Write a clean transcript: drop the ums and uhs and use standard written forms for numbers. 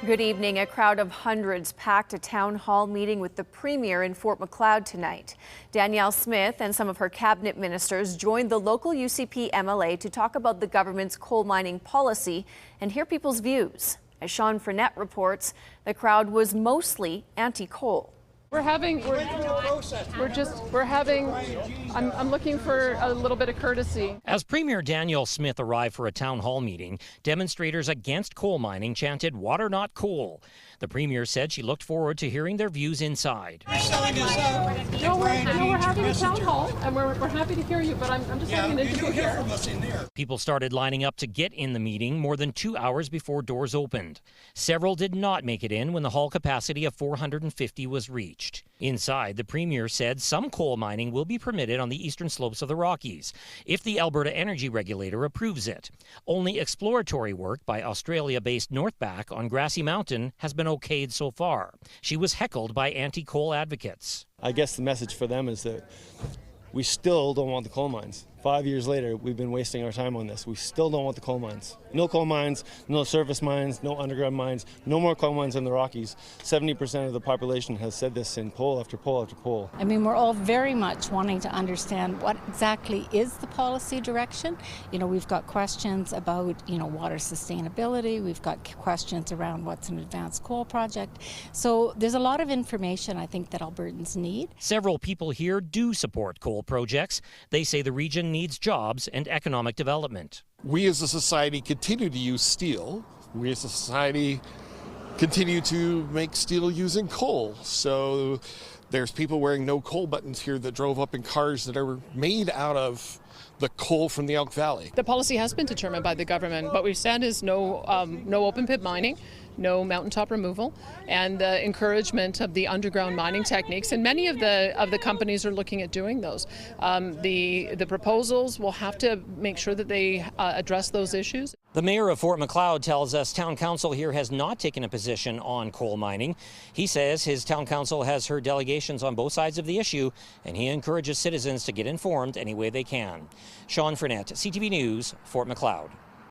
Good evening. A crowd of hundreds packed a town hall meeting with the Premier in Fort Macleod tonight. Danielle Smith and some of her cabinet ministers joined the local UCP MLA to talk about the government's coal mining policy and hear people's views. As Sean Frenette reports, the crowd was mostly anti-coal. I'm looking for a little bit of courtesy. As Premier Danielle Smith arrived for a town hall meeting, demonstrators against coal mining chanted "Water not coal." The Premier said she looked forward to hearing their views inside. We're having a town hall, and we're happy to hear you, but I'm just having an interview here. People started lining up to get in the meeting more than 2 hours before doors opened. Several did not make it in when the hall capacity of 450 was reached. Inside, the Premier said some coal mining will be permitted on the eastern slopes of the Rockies if the Alberta Energy Regulator approves it. Only exploratory work by Australia-based Northback on Grassy Mountain has been okayed so far. She was heckled by anti-coal advocates. I guess the message for them is that we still don't want the coal mines. 5 years later, we've been wasting our time on this. We still don't want the coal mines. No coal mines, no surface mines, no underground mines, no more coal mines in the Rockies. 70% of the population has said this in poll after poll after poll. I mean, we're all very much wanting to understand what exactly is the policy direction. You know, we've got questions about, water sustainability. We've got questions around what's an advanced coal project. So there's a lot of information I think that Albertans need. Several people here do support coal projects. They say the region needs jobs and economic development. We as a society continue to use steel. We as a society continue to make steel using coal. So there's people wearing no coal buttons here that drove up in cars that are made out of the coal from the Elk Valley. The policy has been determined by the government. What we've said is no open pit mining, no mountaintop removal, and the encouragement of the underground mining techniques. And many of the companies are looking at doing those. The proposals will have to make sure that they address those issues. The mayor of Fort Macleod tells us town council here has not taken a position on coal mining. He says his town council has heard delegations on both sides of the issue, and he encourages citizens to get informed any way they can. Sean Frenette, CTV News, Fort Macleod.